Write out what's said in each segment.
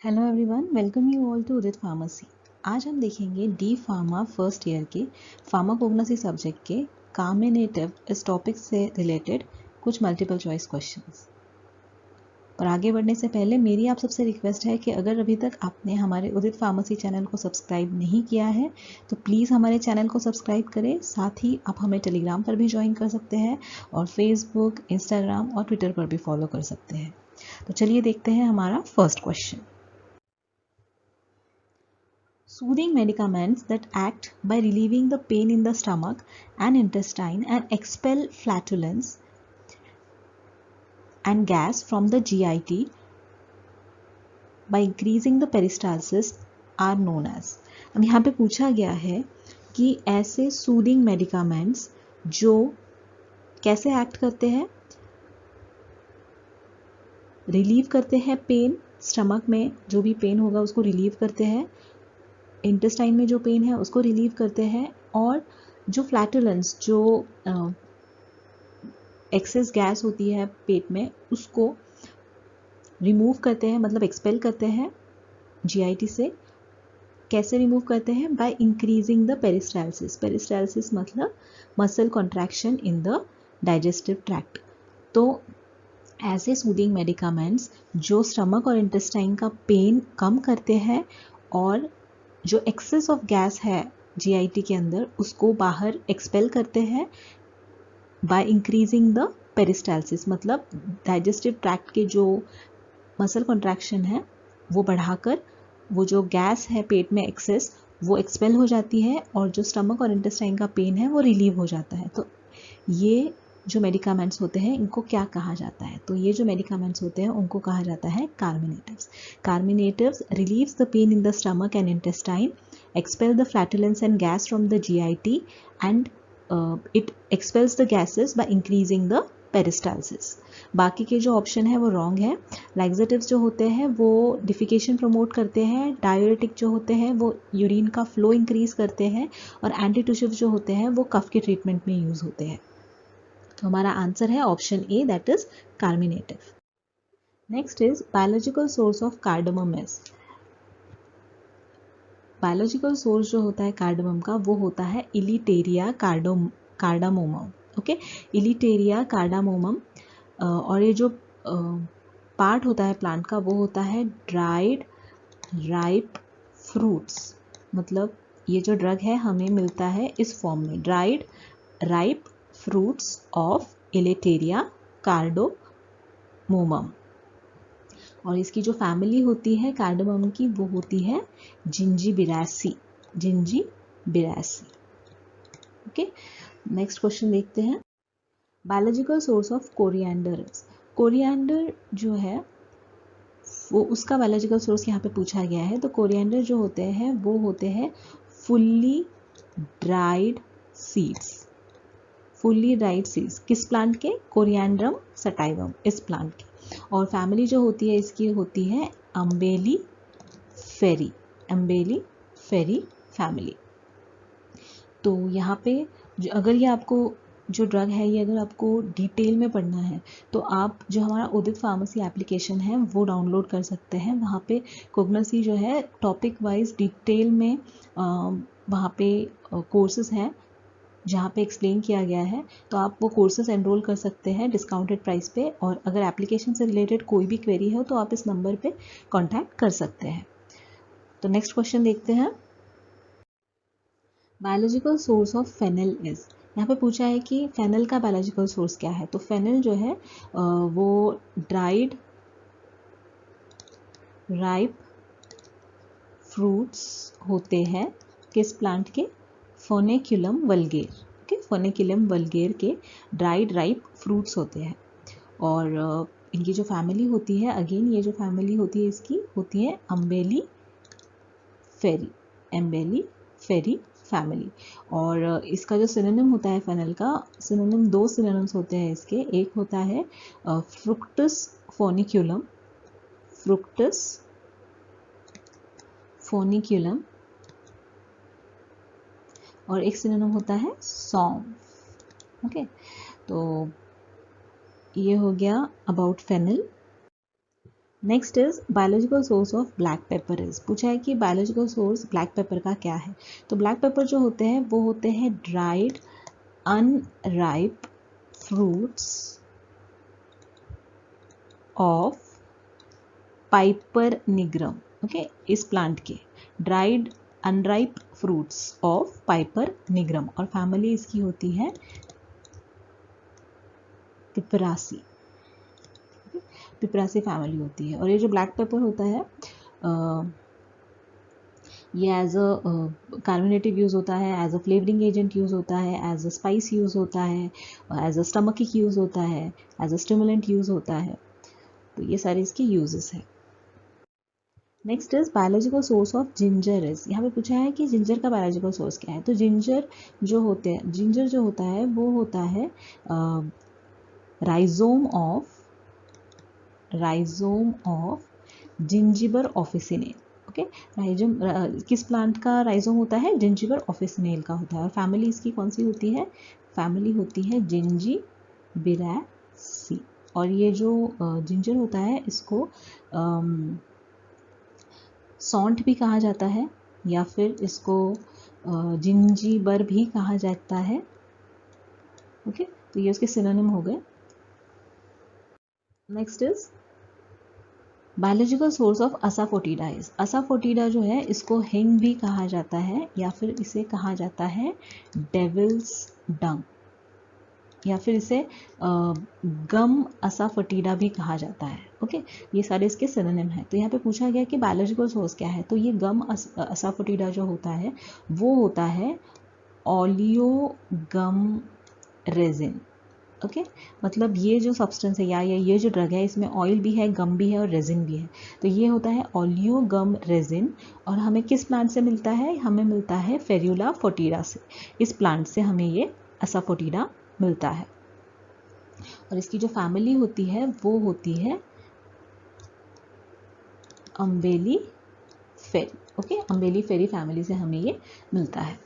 Hello everyone, welcome you all to Udit pharmacy. आज हम देखेंगे डी फार्मा फर्स्ट ईयर के फार्माकोग्नोसी सब्जेक्ट के कार्मिनेटिव इस टॉपिक से रिलेटेड कुछ मल्टीपल चॉइस क्वेश्चंस। और आगे बढ़ने से पहले मेरी आप सबसे रिक्वेस्ट है कि अगर अभी तक आपने हमारे उदित फार्मेसी चैनल को सब्सक्राइब नहीं किया है तो प्लीज़ हमारे चैनल को सब्सक्राइब करें। साथ ही आप हमें टेलीग्राम पर भी ज्वाइन कर सकते हैं और फेसबुक, इंस्टाग्राम और ट्विटर पर भी फॉलो कर सकते हैं। तो चलिए देखते हैं हमारा first question. Soothing medicaments that act by relieving the pain in the stomach and intestine and expel flatulence and gas from the GIT by increasing the peristalsis are known as। अब यहाँ पे पूछा गया है कि ऐसे सूदिंग मेडिकामेंट्स जो कैसे एक्ट करते हैं, रिलीव करते हैं पेन, स्टमक में जो भी पेन होगा उसको रिलीव करते हैं, इंटेस्टाइन में जो पेन है उसको रिलीव करते हैं, और जो फ्लैटुलेंस, जो एक्सेस गैस होती है पेट में, उसको रिमूव करते हैं, मतलब एक्सपेल करते हैं जीआईटी से। कैसे रिमूव करते हैं? By increasing the peristalsis. Peristalsis मतलब muscle contraction in the digestive tract. तो ऐसे सूदिंग मेडिकामेंट्स जो स्टमक और इंटेस्टाइन का पेन कम करते हैं और जो एक्सेस ऑफ गैस है जीआईटी के अंदर उसको बाहर एक्सपेल करते हैं बाय इंक्रीजिंग द पेरिस्टाल्सिस, मतलब डाइजेस्टिव ट्रैक्ट के जो मसल कॉन्ट्रैक्शन है वो बढ़ाकर वो जो गैस है पेट में एक्सेस वो एक्सपेल हो जाती है और जो स्टमक और इंटेस्टाइन का पेन है वो रिलीव हो जाता है। तो ये जो मेडिकामेंट्स होते हैं इनको क्या कहा जाता है? तो ये जो मेडिकामेंट्स होते हैं उनको कहा जाता है carminatives. Carminatives relieves the pain in the stomach and intestine, expel the flatulence and gas from the GIT, and it expels the gases by increasing the peristalsis। बाकी के जो ऑप्शन है वो रॉन्ग है। लैक्सेटिव्स जो होते हैं वो डिफिकेशन प्रमोट करते हैं, डायूरेटिक जो होते हैं वो यूरिन का फ्लो इंक्रीज करते हैं, और एंटीट्यूशिव जो होते हैं वो कफ के ट्रीटमेंट में यूज होते हैं। तो हमारा आंसर है option A, that is carminative. Next is biological source of cardamom is. Biological source जो होता है कार्डामम का वो होता है Elettaria cardamomum. Okay, Elettaria cardamomum. और ये जो पार्ट होता है प्लांट का वो होता है ड्राइड राइप फ्रूट्स। मतलब ये जो ड्रग है हमें मिलता है इस फॉर्म में, dried ripe fruits of Elettaria cardamomum. और इसकी जो फैमिली होती है कार्डामम की वो होती है जिंजीबिरासी। जिंजीबिरासी। ओके, नेक्स्ट क्वेश्चन देखते हैं। Biological source of coriander. Coriander जो है वो उसका बायोलॉजिकल सोर्स यहाँ पे पूछा गया है। तो कोरिएंडर जो होते हैं वो होते हैं fully dried seeds. Fully dried seeds किस प्लांट के? कोरिएंड्रम सटाइवम, इस प्लांट के। और फैमिली जो होती है इसकी होती है अम्बेली फेरी। अम्बेली फेरी फैमिली। तो यहाँ पे अगर ये आपको जो ड्रग है ये अगर आपको डिटेल में पढ़ना है तो आप जो हमारा उदित फार्मेसी एप्लीकेशन है वो डाउनलोड कर सकते हैं। वहाँ पे कोग्नोसी जो है टॉपिक वाइज डिटेल में वहाँ पे कोर्सेज हैं जहाँ पे एक्सप्लेन किया गया है। तो आप वो कोर्सेज एनरोल कर सकते हैं डिस्काउंटेड प्राइस पे। और अगर एप्लीकेशन से रिलेटेड कोई भी क्वेरी हो तो आप इस नंबर पे कांटेक्ट कर सकते हैं। तो नेक्स्ट क्वेश्चन देखते हैं। Biological source of fennel is. यहाँ पे पूछा है कि फेनल का बायोलॉजिकल सोर्स क्या है। तो फेनल जो है वो ड्राइड राइप फ्रूट्स होते हैं किस प्लांट के? फोनेक्युलम वल्गेर। ओके, फोनेक्युलम वल्गेर के ड्राइड राइप फ्रूट्स होते हैं। और इनकी जो फैमिली होती है, अगेन ये जो फैमिली होती है इसकी होती है अम्बेली फेरी। अम्बेली फेरी फैमिली। और इसका जो सिनोनिम होता है फेनल का, सिनोनिम दो सिनोनिम्स होते हैं इसके। एक होता है फ्रुक्टस फोनिक्यूलम, फ्रुक्टस फोनिक्यूलम, और एक सिनोनिम होता है सौंफ। ओके, तो ये हो गया about fennel. Next is biological source of black pepper is, पूछा है कि बायोलॉजिकल सोर्स ब्लैक पेपर का क्या है। तो ब्लैक पेपर जो होते हैं वो होते हैं dried unripe fruits of Piper nigrum. Okay, इस प्लांट के dried unripe fruits of Piper nigrum, और फैमिली इसकी होती है पिपरासी। पिपरासी फैमिली होती है। और ये जो ब्लैक पेपर होता है ये एज अ कार्बोनेटिव यूज़ होता है, as a flavouring agent use होता है, एज अ स्पाइस यूज़ होता है, एज अ स्टमकिक यूज़ होता है, एज अ स्टिमुलेंट यूज़ होता है। तो ये सारे इसके यूजेस हैं। Next is biological source of ginger is, यहाँ पे पूछा है कि जिंजर का बायोलॉजिकल सोर्स क्या है। तो जिंजर जो होता है वो होता है राइजोम ऑफ जिंजिबर ऑफिसिनेल। ओके, राइजोम किस प्लांट का राइजोम होता है? जिंजिबर ऑफिसिनेल का होता है। और फैमिली इसकी कौन सी होती है? फैमिली होती है जिंजीबिरासी। और ये जो जिंजर होता है इसको सौंठ भी कहा जाता है, या फिर इसको जिंजीबर भी कहा जाता है। ओके, तो ये उसके सिनोनिम हो गए। Next is biological source of asafoetida is, asafoetida जो है इसको हिंग भी कहा जाता है, या फिर इसे कहा जाता है डेविल्स डंग, या फिर इसे गम असाफोटिडा भी कहा जाता है। ओके, ये सारे इसके सिनोनिम हैं। तो यहाँ पे पूछा गया कि बायोलॉजिकल सोर्स क्या है। तो ये गम असाफोटिडा जो होता है वो होता है ओलियोगम रेजिन। ओके, मतलब ये जो सब्सटेंस है या ये जो ड्रग है इसमें ऑयल भी है, गम भी है और रेजिन भी है। तो ये होता है ओलियोगम रेजिन। और हमें किस प्लांट से मिलता है? हमें मिलता है फेरुला फोटिडा से। इस प्लांट से हमें ये असाफोटिडा मिलता है। और इसकी जो फैमिली होती है वो होती है अम्बेली फेरी। ओके, अम्बेली फेरी फैमिली से हमें ये मिलता है।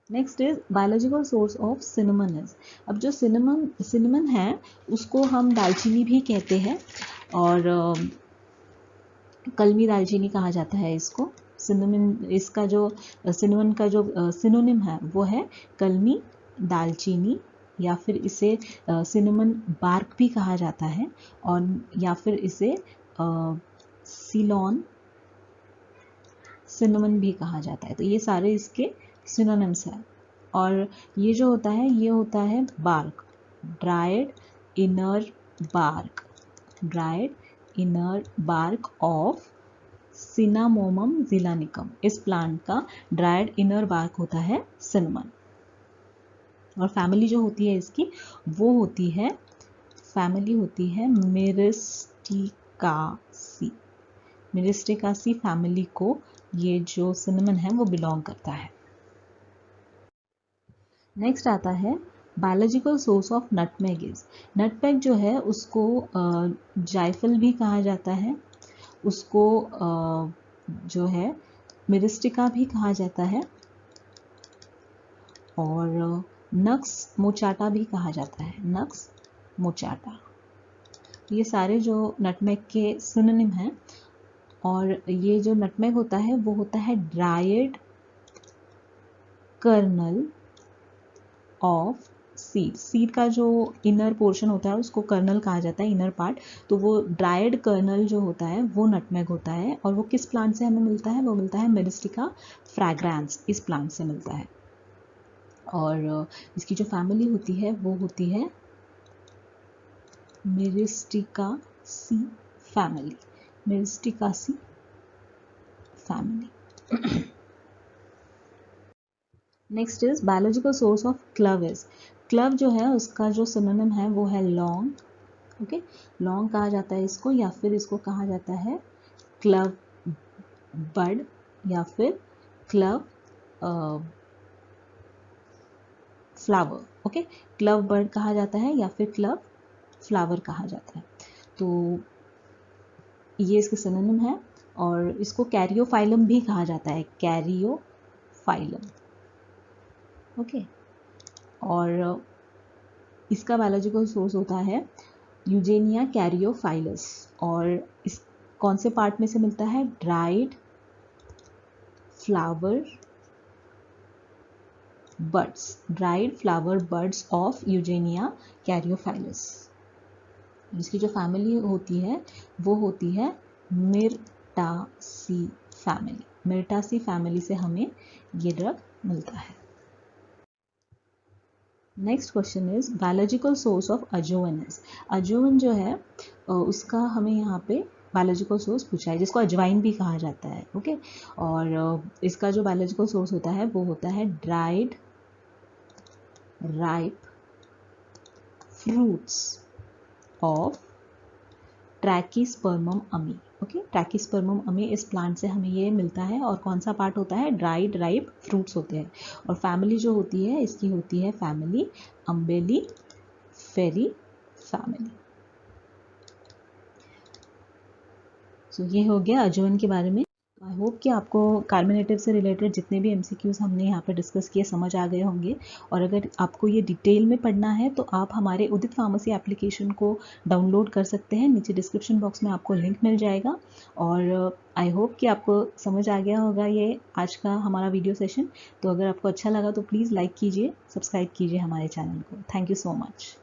Next is biological source of cinnamon is, अब जो सिनेमन है उसको हम दालचीनी भी कहते हैं, और कलमी दालचीनी कहा जाता है इसको। सिनेमन इसका जो सिनेमन का जो सिनोनिम है वो है कलमी दालचीनी, या फिर इसे सिनेमन बार्क भी कहा जाता है, और या फिर इसे सिलोन सिनेमन भी कहा जाता है। तो ये सारे इसके सिनोनिम्स हैं। और ये जो होता है ये होता है bark, dried inner bark, dried inner bark of Cinnamomum zeylanicum. इस प्लांट का ड्राइड इनर बार्क होता है सिनेमन। और फैमिली जो होती है इसकी वो होती है, फैमिली होती है मिरिस्टिकासी। मिरिस्टिकासी फैमिली को ये जो सिनेमन है वो बिलोंग करता है। नेक्स्ट आता है biological source of nutmeg is, nutmeg जो है उसको जायफल भी कहा जाता है, उसको जो है मिरिस्टिका भी कहा जाता है, और नक्स मोचाटा भी कहा जाता है, नक्स मोचाटा। ये सारे जो नटमेग के सिनोनिम हैं। और ये जो नटमेग होता है वो होता है dried kernel of seed. Seed का जो इनर पोर्शन होता है उसको कर्नल कहा जाता है, इनर पार्ट। तो वो ड्राइड कर्नल जो होता है वो नटमेग होता है। और वो किस प्लांट से हमें मिलता है? वो मिलता है मेरिस्टिका फ्रैग्रेंस, इस प्लांट से मिलता है। और इसकी जो फैमिली होती है वो होती है Myristicaceae family, Myristicaceae family. Next is biological source of clove is, clove जो है उसका जो सिनोनिम है वो है लॉन्ग। ओके, लॉन्ग कहा जाता है इसको, या फिर इसको कहा जाता है क्लव बड, या फिर club flower. Okay, club bird कहा जाता है या फिर क्लव फ्लावर कहा जाता है। तो ये इसके सिनोनिम है। और इसको कैरियोफाइलम भी कहा जाता है, कैरियोफाइलम। ओके, और इसका बायोलॉजिकल सोर्स होता है यूजेनिया कैरियोफाइलस, और इस कौन से पार्ट में से मिलता है? Dried flower buds of Eugenia कैरियोफाइलस। इसकी जो फैमिली होती है वो होती है मिर्टासी फैमिली। मिर्टासी फैमिली से हमें ये ड्रग मिलता है। Next question is biological source of ajowans. Ajowan जो है उसका हमें यहाँ पे बायोलॉजिकल सोर्स पूछा है, जिसको अजवाइन भी कहा जाता है। ओके, और इसका जो बायोलॉजिकल सोर्स होता है वो होता है ड्राइड राइप फ्रूट्स ऑफ ट्रैकिस्पर्मम अमी। ओके, ट्रैकिस्पर्मम अमी इस प्लांट से हमें ये मिलता है। और कौन सा पार्ट होता है? ड्राइड राइप फ्रूट्स होते हैं। और फैमिली जो होती है इसकी होती है फैमिली अम्बेली फेरी फैमिली। सो ये हो गया अजवन के बारे में। आई होप कि आपको कार्बोनेटिव से रिलेटेड जितने भी MCQs हमने यहाँ पे डिस्कस किए समझ आ गए होंगे। और अगर आपको ये डिटेल में पढ़ना है तो आप हमारे उदित फार्मेसी एप्लीकेशन को डाउनलोड कर सकते हैं। नीचे डिस्क्रिप्शन बॉक्स में आपको लिंक मिल जाएगा। और आई होप कि आपको समझ आ गया होगा ये आज का हमारा वीडियो सेशन। तो अगर आपको अच्छा लगा तो प्लीज़ लाइक कीजिए, सब्सक्राइब कीजिए हमारे चैनल को। Thank you so much.